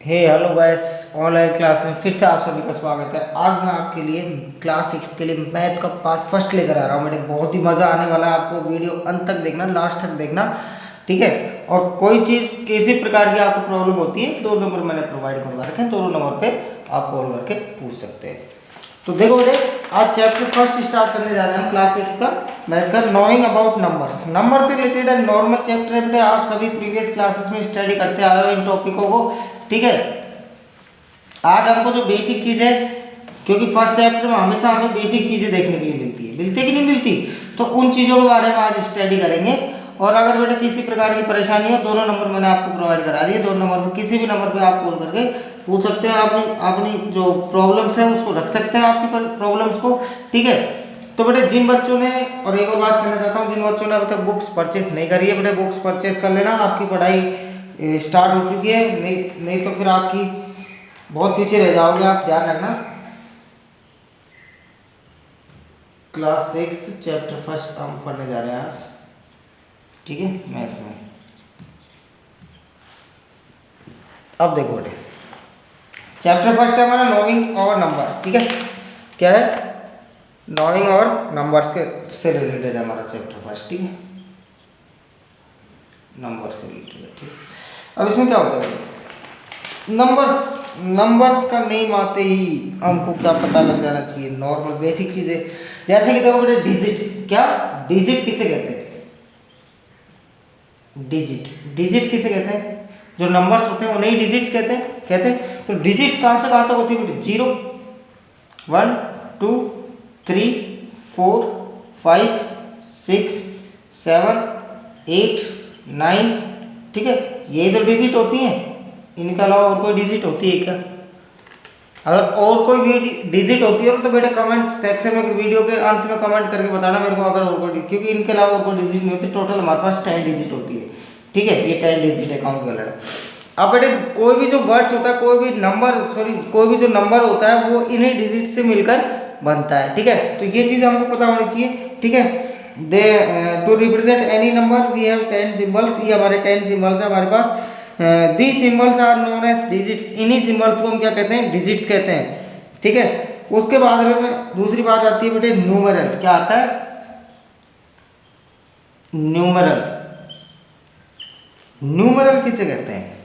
Hello guys, online class में फिर से आप सभी का स्वागत है। आज मैं आपके लिए क्लास 6 के लिए मैथ का पार्ट फर्स्ट लेकर आ रहा हूँ। मेरे बहुत ही मज़ा आने वाला है। आपको वीडियो अंत तक देखना, लास्ट तक देखना, ठीक है। और कोई चीज़ किसी प्रकार की आपको प्रॉब्लम होती है, 2 नंबर मैंने प्रोवाइड करवा रखे हैं। दोनों नंबर पे आप कॉल करके पूछ सकते हैं। तो देखो बेटे, आज चैप्टर फर्स्ट स्टार्ट करने जा रहे हैं हम क्लास 6 का मैथ का, नोइंग अबाउट नंबर्स। नंबर से रिलेटेड है, नॉर्मल चैप्टर है बेटे। आप सभी प्रीवियस क्लासेस में स्टडी करते आए हो इन टॉपिकों को, ठीक है। आज हमको जो बेसिक चीज़ है, क्योंकि फर्स्ट चैप्टर में हमेशा हमें बेसिक चीज़ें देखने के लिए मिलती है, मिलती है कि नहीं मिलती, तो उन चीज़ों के बारे में आज स्टडी करेंगे। और अगर बेटा किसी प्रकार की परेशानी हो, दोनों नंबर मैंने आपको प्रोवाइड करा दिए। दोनों नंबर पर किसी भी नंबर पे आप कॉल करके पूछ सकते हैं। अपनी जो प्रॉब्लम्स है उसको रख सकते हैं, आपकी प्रॉब्लम्स को, ठीक है। तो बेटे जिन बच्चों ने, और एक और बात कहना चाहता हूँ, जिन बच्चों ने अभी तक बुक्स परचेस नहीं करी है बेटे, बुक्स परचेस कर लेना। आपकी पढ़ाई स्टार्ट हो चुकी है, नहीं तो फिर आपकी बहुत पीछे रह जाओगे आप, ध्यान रखना। क्लास 6 चैप्टर फर्स्ट हम पढ़ने जा रहे हैं आज, ठीक है, मैथ में। अब देखो बेटे, चैप्टर फर्स्ट है हमारा नोइंग और नंबर, ठीक है। क्या है? नोइंग और नंबर्स के से रिलेटेड है हमारा चैप्टर फर्स्ट, ठीक है। नंबर से रिलेटेड है, ठीक। अब इसमें क्या होता है, नंबर्स का नेम आते ही हमको क्या पता लग जाना चाहिए, नॉर्मल बेसिक चीजें। जैसे कि देखो बेटे, डिजिट, क्या डिजिट किसे कहते हैं? डिजिट किसे कहते हैं? जो नंबर्स होते हैं उन्हें डिजिट्स कहते हैं। तो डिजिट्स कहाँ से कहाँ तक होती है बेटे? 0, 1, 2, 3, 4, 5, 6, 7, 8, 9, ठीक है। ये तो डिजिट होती हैं। इनके अलावा और कोई डिजिट होती है क्या? अगर और कोई डिजिट होती है तो बेटा कमेंट सेक्शन में, वीडियो के अंत में कमेंट करके बताना मेरे को, अगर और कोई, क्योंकि इनके अलावा और कोई डिजिट नहीं होती। टोटल हमारे पास 10 डिजिट होती है, ठीक है। ये 10 डिजिट है, काउंट कर लेना। अब बेटे कोई भी जो वर्ड्स होता है, कोई भी जो नंबर होता है, वो इन्हीं डिजिट से मिलकर बनता है, ठीक है। तो ये चीज़ हमको पता होनी चाहिए, ठीक है। To represent any number we have 10 symbols. ये हमारे 10 सिंबल्स है हमारे पास। The symbols are known as digits. इन्हीं सिंबल्स को हम क्या कहते हैं? डिजिट्स कहते हैं, ठीक है। उसके बाद में दूसरी बात आती है बेटे न्यूमेरल। क्या आता है? न्यूमेरल किसे कहते हैं?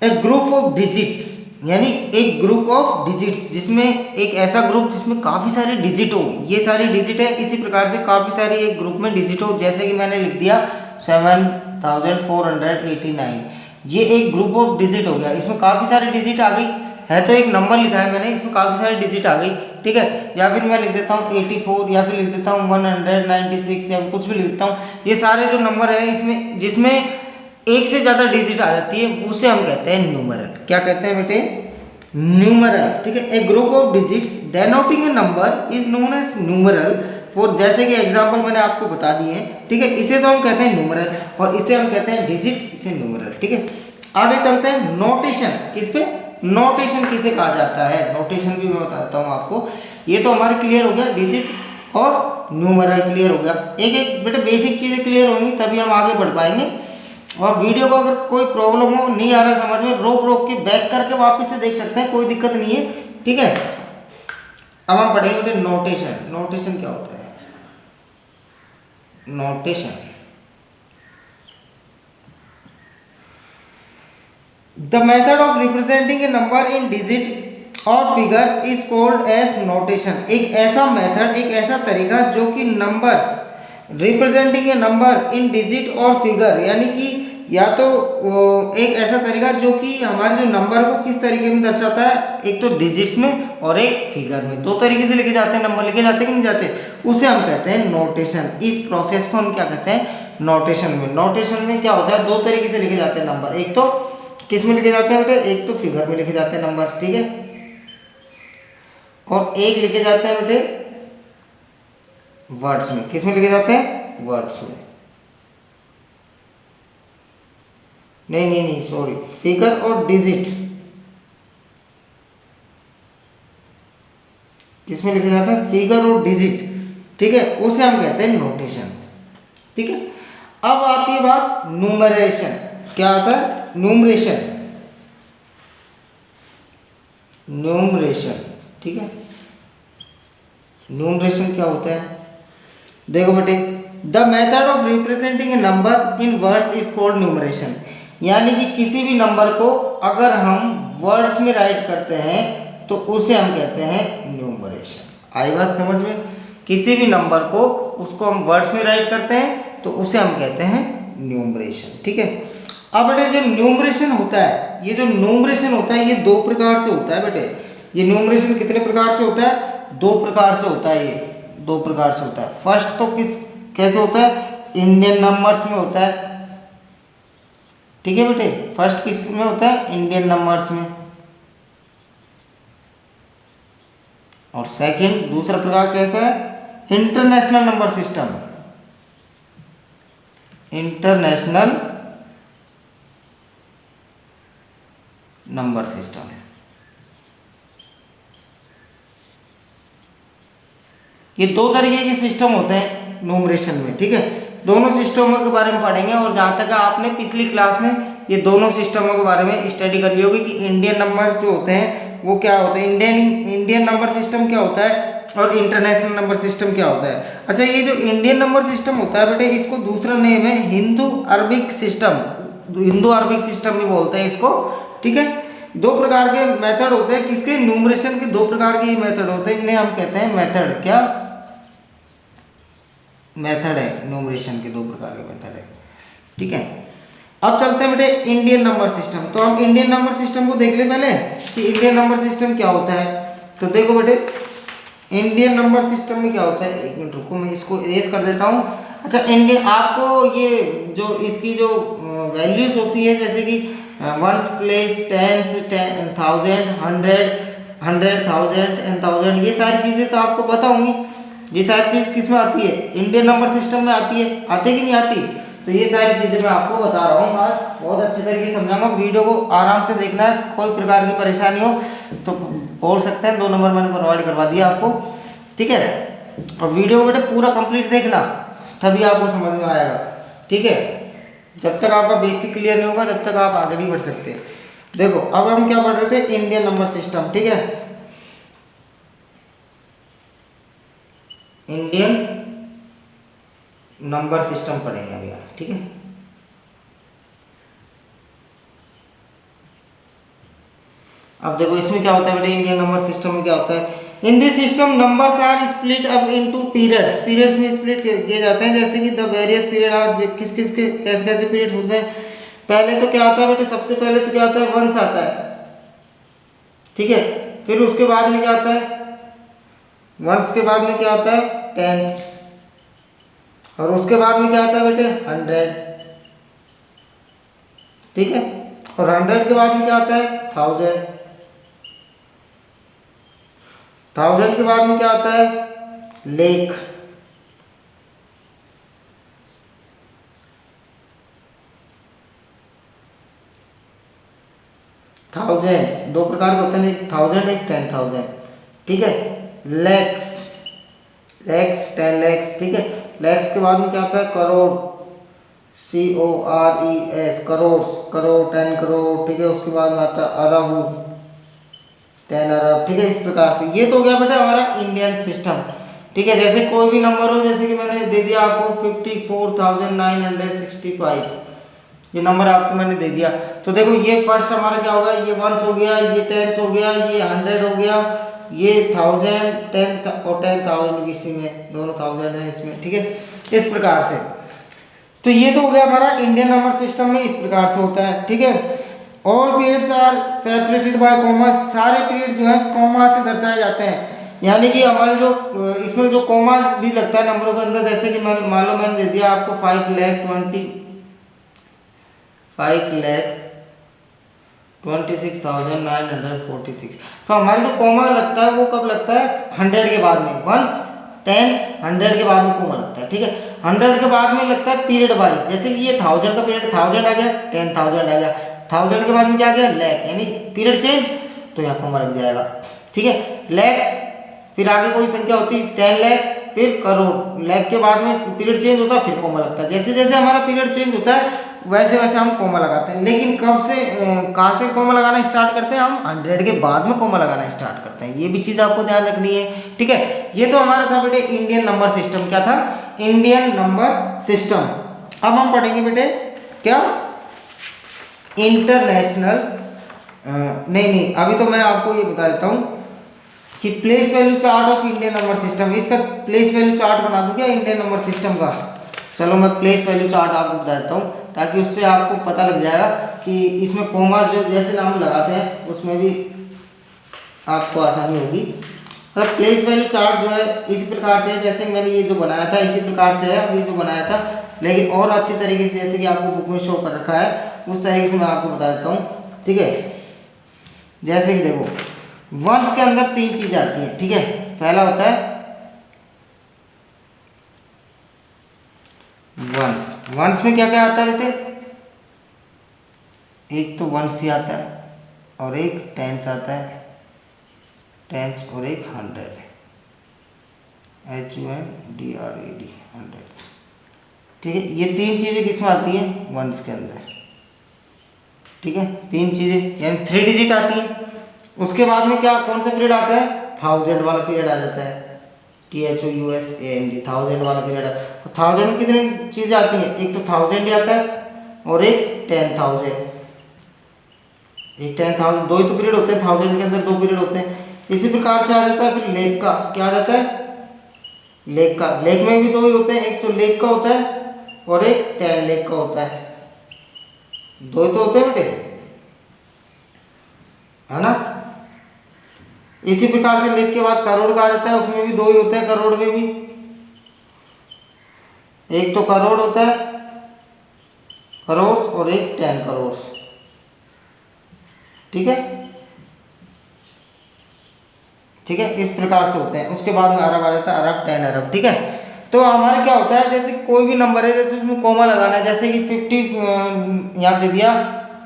ए ग्रुप ऑफ डिजिट्स, यानी एक ग्रुप ऑफ डिजिट्स जिसमें एक ऐसा ग्रुप जिसमें काफ़ी सारे डिजिट हो। ये सारी डिजिट है, इसी प्रकार से काफ़ी सारी एक ग्रुप में डिजिट हो। जैसे कि मैंने लिख दिया 7489, ये एक ग्रुप ऑफ डिजिट हो गया। इसमें काफ़ी सारी डिजिट आ गई है, तो एक नंबर लिखा है मैंने, इसमें काफ़ी सारी डिजिट आ गई, ठीक है। या फिर मैं लिख देता हूँ 84, या फिर लिख देता हूँ 196, या कुछ भी लिख देता हूँ। ये सारे जो नंबर है इसमें, जिसमें एक से ज़्यादा डिजिट आ जाती है, उसे हम कहते हैं न्यूमेरल। क्या कहते हैं बेटे? न्यूमेरल, ठीक है। A group of digits denoting a number is known as numeral. For, जैसे कि एग्जांपल मैंने आपको बता दिए हैं, ठीक है। इसे तो हम कहते हैं न्यूमेरल, और इसे हम कहते हैं डिजिट, इसे न्यूमेरल, ठीक है। आगे चलते हैं नोटेशन। किस पे? नोटेशन किसे कहा जाता है? नोटेशन भी मैं बताता हूँ आपको। ये तो हमारे क्लियर हो गया, डिजिट और न्यूमेरल क्लियर हो गया। एक एक बेटे बेसिक चीज़ें क्लियर होंगी तभी हम आगे बढ़ पाएंगे। और वीडियो को अगर कोई प्रॉब्लम हो, नहीं आ रहा समझ में, रोक के बैक करके वापस से देख सकते हैं, कोई दिक्कत नहीं है, ठीक है। अब हम पढ़ेंगे नोटेशन। नोटेशन क्या होता है? Notation, the method of representing a number in digit और figure is called as notation. एक ऐसा मेथड, एक ऐसा तरीका जो कि numbers, representing a number in digit और फिगर, यानी कि या तो एक ऐसा तरीका जो कि हमारे जो नंबर को किस तरीके में दर्शाता है, एक तो डिजिट्स में और एक फिगर में। दो तरीके से लिखे जाते हैं नंबर, लिखे जाते हैं कि नहीं जाते, उसे हम कहते हैं नोटेशन। इस प्रोसेस को हम क्या कहते हैं? नोटेशन में। नोटेशन में क्या होता है? दो तरीके से लिखे जाते हैं नंबर। एक तो किस में लिखे जाते हैं बेटे? एक तो फिगर में लिखे जाते हैं नंबर, ठीक है। और एक लिखे जाते हैं बेटे वर्ड्स में। किस में लिखे जाते हैं? वर्ड्स में। नहीं, सॉरी, फिगर और डिजिट किस में लिखे जाते हैं? फिगर और डिजिट, ठीक है। उसे हम कहते हैं नोटेशन, ठीक है। अब आती है बात न्यूमरेशन। क्या आता है? न्यूमरेशन। न्यूमरेशन, ठीक है। न्यूमरेशन क्या होता है, देखो बेटे, the method of representing a number in words is called numeration. यानी कि किसी भी नंबर को अगर हम वर्ड्स में राइट करते हैं तो उसे हम कहते हैं न्यूमरेशन। आई बात समझ में? किसी भी नंबर को उसको हम वर्ड्स में राइट करते हैं तो उसे हम कहते हैं न्यूमरेशन, ठीक है। अब बेटे जो न्यूमरेशन होता है, ये जो न्यूमरेशन होता है ये दो प्रकार से होता है बेटे। ये न्यूमरेशन कितने प्रकार से होता है? दो प्रकार से होता है, ये दो प्रकार से होता है। फर्स्ट तो कैसे होता है? इंडियन नंबर्स में होता है, ठीक है बेटे। फर्स्ट किस में होता है? इंडियन नंबर्स में। और सेकंड दूसरा प्रकार कैसा है? International number system. International number system, ये दो तरीके के सिस्टम होते हैं न्यूमरेशन में, ठीक है। दोनों सिस्टमों के बारे में पढ़ेंगे। और जहाँ तक आपने पिछली क्लास में ये दोनों सिस्टमों के बारे में स्टडी कर ली होगी कि इंडियन नंबर जो होते हैं वो क्या होते हैं, इंडियन नंबर सिस्टम क्या होता है और इंटरनेशनल नंबर सिस्टम क्या होता है। अच्छा, ये जो इंडियन नंबर सिस्टम होता है बेटे, इसको दूसरा नेम है Hindu Arabic system. Hindu Arabic system भी बोलते हैं इसको, ठीक है। दो प्रकार के मेथड होते हैं किसके? न्यूमरेशन के दो प्रकार के मेथड होते हैं, इन्हें हम कहते हैं मेथड। क्या मेथड है? न्यूमरेशन के दो प्रकार के मेथड है, ठीक है। अब चलते हैं बेटे इंडियन नंबर सिस्टम। तो हम इंडियन नंबर सिस्टम को देख ले पहले कि इंडियन नंबर सिस्टम क्या होता है। तो देखो बेटे, इंडियन नंबर सिस्टम में क्या होता है, एक मिनट रुको मैं इसको इरेज कर देता हूँ। अच्छा, इंडियन आपको ये जो इसकी जो वैल्यूज होती है, जैसे कि वंस, प्लेस, टेंस, 1000, 100, 1000 एंड 1000, ये सारी चीज़ें तो आपको पता होंगी। ये सारी चीज़ किस में आती है? इंडियन नंबर सिस्टम में आती है। आती है कि नहीं आती? तो ये सारी चीज़ें मैं आपको बता रहा हूँ आज, बहुत अच्छे तरीके से समझाऊंगा। वीडियो को आराम से देखना है, कोई प्रकार की परेशानी हो तो बोल सकते हैं। 2 नंबर मैंने प्रोवाइड करवा दिया आपको, ठीक है। और वीडियो को बेटा पूरा कंप्लीट देखना, तभी आपको समझ में आएगा, ठीक है। जब तक आपका बेसिक क्लियर नहीं होगा तब तक आप आगे नहीं बढ़ सकते। देखो, अब हम क्या पढ़ रहे थे? इंडियन नंबर सिस्टम, ठीक है। इंडियन नंबर सिस्टम पढ़ेंगे अभी आप, ठीक है। अब देखो इसमें क्या होता है बेटे, इंडियन नंबर सिस्टम में क्या होता है? In this system numbers are split up into periods. Periods में स्प्लिट किए जाते हैं, जैसे कि द वेरियस पीरियड आर, किस किस के कैसे कैसे पीरियड्स होते हैं। पहले तो क्या आता है बेटे? सबसे पहले तो क्या आता है? वंस आता है, ठीक है। फिर उसके बाद में क्या आता है? वंस के बाद में क्या आता है? टेंस। और उसके बाद में क्या आता है बेटे? 100, ठीक है। और 100 के बाद में क्या आता है? 1000। 1000 के बाद में क्या आता है? लेख। थाउजेंड्स दो प्रकार के होते हैं, एक 1000 एक 10,000, ठीक है। लैक्स, 10 लैक्स, ठीक है। लैक्स के बाद में क्या आता है? करोड़, CORES, करोड़, 10 करोड़, ठीक है। उसके बाद में आता है अरब, 10 अरब, ठीक है। इस प्रकार से ये तो हो गया बेटा हमारा इंडियन सिस्टम, ठीक है। जैसे कोई भी नंबर हो, जैसे कि मैंने दे दिया आपको 54,965, ये नंबर आपको मैंने दे दिया। तो देखो ये फर्स्ट हमारा क्या होगा? ये वंस हो गया, ये टेंस हो गया, ये 100 हो गया, ये 1000, 10 और 10,000 इसी में, दोनों 1000 है इसमें, ठीक है। इस प्रकार से तो ये तो हो गया हमारा इंडियन नंबर सिस्टम में, इस प्रकार से होता है, ठीक है। All periods are separated by comma. सारे पीरियड जो है कॉमा से दर्शाए जाते हैं। यानी कि हमारे जो इसमें जो कॉमा भी लगता है नंबरों के अंदर, जैसे कि मान लो मैंने दे दिया आपको 5,26,946, तो हमारे जो कॉमा लगता है वो कब लगता है? 100 के बाद में। वंस, टेंस, 100 के बाद में कॉमा लगता है, ठीक है। 100 के बाद में लगता है पीरियड वाइज, जैसे कि ये 1000 का पीरियड 1000 आ गया, 10,000 आ गया, 1000 के बाद में क्या आ गया? लैख, यानी पीरियड चेंज, तो यहाँ कॉमा लग जाएगा, ठीक है। लैख, फिर आगे कोई संख्या होती है 10 लाख, फिर करोड़। लाख के बाद में पीरियड चेंज होता है, फिर कॉमा लगता है। जैसे जैसे हमारा पीरियड चेंज होता है वैसे वैसे हम कोमा लगाते हैं। लेकिन कब से कहाँ से कोमा लगाना स्टार्ट करते हैं? हम 100 के बाद में कोमा लगाना स्टार्ट करते हैं। ये भी चीज़ आपको ध्यान रखनी है, ठीक है। ये तो हमारा था बेटे इंडियन नंबर सिस्टम। क्या था? Indian number system. अब हम पढ़ेंगे बेटे क्या? इंटरनेशनल नहीं, अभी तो मैं आपको ये बता देता हूँ कि place value chart of Indian number system. इसका प्लेस वैल्यू चार्ट बना दूं क्या इंडियन नंबर सिस्टम का? चलो मैं प्लेस वैल्यू चार्ट आपको बता देता हूँ, ताकि उससे आपको पता लग जाएगा कि इसमें कोमा जो जैसे हम लगाते हैं उसमें भी आपको आसानी होगी। मतलब प्लेस वैल्यू चार्ट जो है इसी प्रकार से, जैसे मैंने ये जो बनाया था इसी प्रकार से है अभी जो बनाया था, लेकिन और अच्छी तरीके से जैसे कि आपको बुक में शो कर रखा है उस तरीके से मैं आपको बता देता हूँ, ठीक है। जैसे कि देखो, वंस के अंदर 3 चीजें आती हैं, ठीक है। पहला होता है वंस। वंस में क्या क्या आता है बेटे? एक तो वंस ही आता है और एक टेंस आता है, टेंस और एक 100, HUNDRED 100, ठीक है। ये 3 चीजें किसमें आती हैं? वंस के अंदर, ठीक है। 3 चीजें यानी 3 डिजिट आती है। उसके बाद में क्या कौन सा पीरियड आता है? 1000 वाला पीरियड आ जाता है, THOUSAND 1000 वाला पीरियड। तो 1000 में कितनी चीजें आती हैं? एक तो 1000 ही आता है और एक 10,000। एक 10,000, 2 ही तो पीरियड होते हैं 1000 के अंदर, 2 पीरियड होते हैं। इसी प्रकार से आ जाता है फिर लेक का। क्या आ जाता है? लेक का। लेक में भी 2 ही होते हैं, एक तो लेक का होता है और एक 10 लेक का होता है। 2 ही तो होते हैं बेटे, है ना। इसी प्रकार से लेक के बाद करोड़ का आ जाता है, उसमें भी 2 ही होते हैं। करोड़ में भी एक तो करोड़ होता है करोड़ और एक 10 करोड़, ठीक है, ठीक है। इस प्रकार से होते हैं। उसके बाद में अरब आ जाता है, अरब 10 अरब, ठीक है। तो हमारे क्या होता है, जैसे कोई भी नंबर है जैसे उसमें कोमा लगाना है, जैसे कि 50 यहाँ दे दिया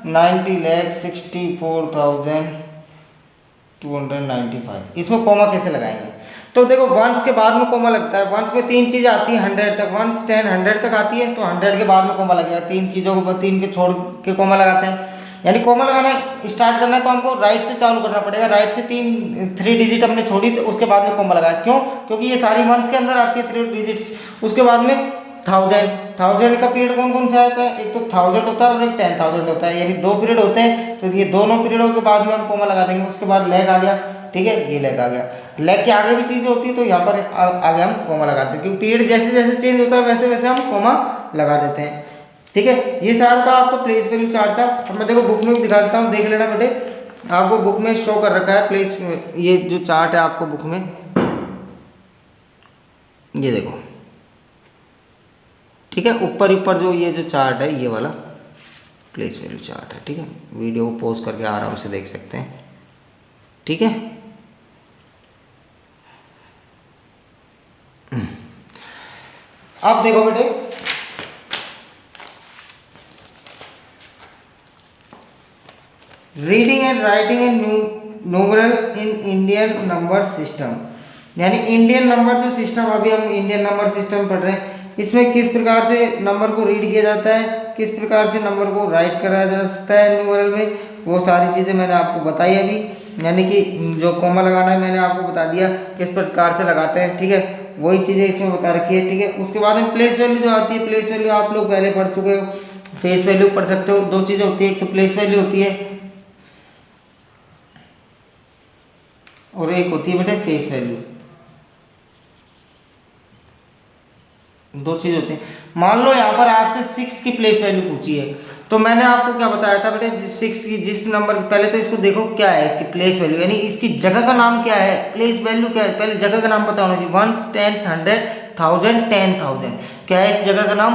90,64,295, इसमें कोमा कैसे लगाएंगे? तो देखो वंस के बाद में कोमा लगता है। वंस में 3 चीज़ें आती हैं 100 तक, 1 10 100 तक आती है, तो 100 के बाद में कोमा लगेगा। 3 चीज़ों को 3 के छोड़ के कोमा लगाते हैं। यानी कोमा लगाना स्टार्ट करना है तो हमको राइट से चालू करना पड़ेगा। राइट से 3 डिजिट हमने छोड़ी तो उसके बाद में कोमा लगाया। क्यों? क्योंकि ये सारी वंस के अंदर आती है 3 डिजिट्स। उसके बाद में 1000 का पीरियड कौन कौन सा आता है? एक तो 1000 होता है और एक 10,000 होता है, यानी 2 पीरियड होते हैं। तो ये दोनों पीरियडों के बाद में हम कोमा लगा देंगे। उसके बाद लेग आ गया, ठीक है, ये लेग आ गया। लेग के आगे भी चीज़ें होती है तो यहाँ पर आगे हम कोमा लगाते हैं, क्योंकि पीरियड जैसे जैसे चेंज होता है वैसे वैसे हम कोमा लगा देते हैं, ठीक है। ये सारा था आपको प्लेस वैल्यू चार्ट था। अब मैं देखो बुक में दिखा देता हूँ, देख लेना बेटे। आपको बुक में शो कर रखा है प्लेस, ये जो चार्ट है आपको बुक में, ये देखो, ठीक है। ऊपर ऊपर जो ये जो चार्ट है ये वाला प्लेस वैल्यू चार्ट है, ठीक है। वीडियो को पॉज करके आराम से देख सकते हैं, ठीक है। अब देखो बेटे, reading and writing and numeral in Indian number system, यानी इंडियन नंबर जो सिस्टम, अभी हम इंडियन नंबर सिस्टम पढ़ रहे हैं, इसमें किस प्रकार से नंबर को रीड किया जाता है, किस प्रकार से नंबर को राइट करा जा सकता है न्यूमरल में, वो सारी चीज़ें मैंने आपको बताई अभी। यानी कि जो कोमा लगाना है मैंने आपको बता दिया किस प्रकार से लगाते हैं, ठीक है। वही चीज़ें इसमें बता रखी है, ठीक है। उसके बाद में प्लेस वैल्यू जो आती है, प्लेस वैल्यू आप लोग पहले पढ़ चुके हो, फेस वैल्यू पढ़ सकते हो। 2 चीज़ें होती है, एक तो प्लेस वैल्यू होती है और एक होती है बेटे फेस वैल्यू। 2 चीज़ होती है। मान लो यहाँ पर आपसे 6 की प्लेस वैल्यू पूछी है, तो मैंने आपको क्या बताया था बेटे, 6 की जिस नंबर, पहले तो इसको देखो क्या है इसकी प्लेस वैल्यू, यानी इसकी जगह का नाम क्या है, प्लेस वैल्यू क्या है, पहले जगह का नाम पता होना चाहिए। 1 10 100 1000 10,000, क्या है इस जगह का नाम?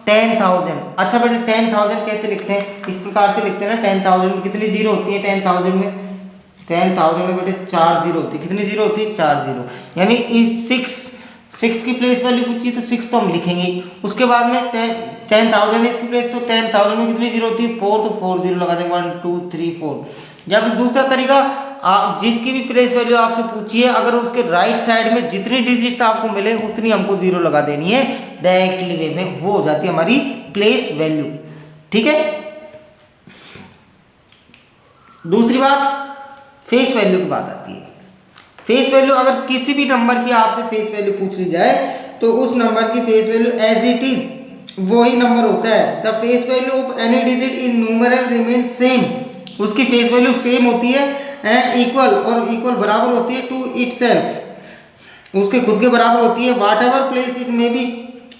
10,000। अच्छा बेटे 10,000 कैसे लिखते हैं? इस प्रकार से लिखते हैं ना। 10,000 में कितनी जीरो होती है? 10,000 में 10,000 में बेटे 4 जीरो होती है। कितनी जीरो होती है? 4 जीरो। यानी इस 6 की प्लेस वैल्यू पूछी है तो 6 तो हम लिखेंगे। उसके बाद में 10,000 इसकी प्लेस, तो 10,000 में कितनी जीरो होती है? 4, तो 4 जीरो लगा देंगे, 1 2 3 4। या फिर दूसरा तरीका, जिसकी भी प्लेस वैल्यू आपसे पूछी है, अगर उसके राइट साइड में जितनी डिजिट्स आपको मिले उतनी हमको जीरो लगा देनी है डायरेक्टली वे में, वो हो जाती है हमारी प्लेस वैल्यू, ठीक है। दूसरी बात फेस वैल्यू की बात आती है। फेस वैल्यू, अगर किसी भी नंबर की आपसे फेस वैल्यू पूछ ली जाए तो उस नंबर की face value as it is वही नंबर होता है। The face value of any digit in numeral remain same, उसकी फेस वैल्यू सेम होती है एंड इक्वल, और इक्वल बराबर होती है टू इटसेल्फ, उसके खुद के बराबर होती है। What ever place it may be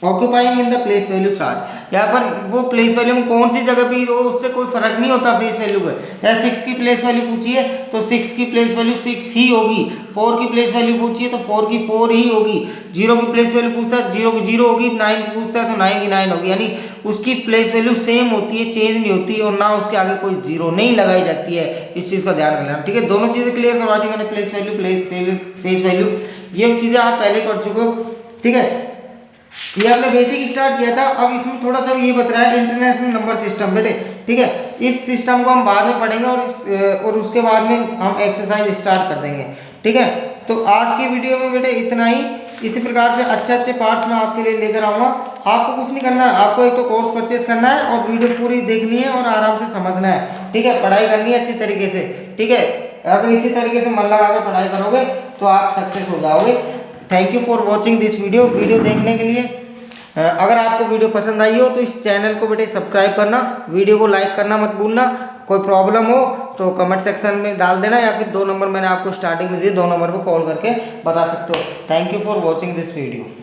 occupying in the place value chart, यहाँ पर वो प्लेस वैल्यू में कौन सी जगह भी हो उससे कोई फर्क नहीं होता फेस वैल्यू का। या 6 की प्लेस वैल्यू पूछी है तो 6 की प्लेस वैल्यू 6 ही होगी, 4 की प्लेस वैल्यू पूछी है तो 4 की 4 ही होगी, 0 की प्लेस वैल्यू पूछता है 0 की 0 होगी, 9 की पूछता है तो 9 की 9 होगी। यानी उसकी प्लेस वैल्यू सेम होती है, चेंज नहीं होती, और ना उसके आगे कोई जीरो नहीं लगाई जाती है। इस चीज़ का ध्यान रखना, ठीक है। दोनों चीज़ें क्लियर करवा दी मैंने, प्लेस वैल्यू फेस वैल्यू, ये चीज़ें आप पहले कर चुके हो, ठीक है। ये आपने बेसिक स्टार्ट किया था, अब इसमें थोड़ा सा ये बता रहा है इंटरनेशनल नंबर सिस्टम बेटे, ठीक है। इस सिस्टम को हम बाद में पढ़ेंगे और उसके बाद में हम एक्सरसाइज स्टार्ट कर देंगे, ठीक है। तो आज की वीडियो में बेटे इतना ही। इसी प्रकार से अच्छे अच्छे पार्ट्स मैं आपके लिए लेकर आऊँगा। आपको कुछ नहीं करना है, आपको एक तो कोर्स परचेज करना है और वीडियो पूरी देखनी है और आराम से समझना है, ठीक है। पढ़ाई करनी है अच्छी तरीके से, ठीक है। अगर इसी तरीके से मन लगा के पढ़ाई करोगे तो आप सक्सेस हो जाओगे। Thank you for watching this video देखने के लिए। अगर आपको वीडियो पसंद आई हो तो इस चैनल को बेटे सब्सक्राइब करना, वीडियो को लाइक करना मत भूलना। कोई प्रॉब्लम हो तो कमेंट सेक्शन में डाल देना, या फिर 2 नंबर मैंने आपको स्टार्टिंग में दिए, 2 नंबर पर कॉल करके बता सकते हो। Thank you for watching this video.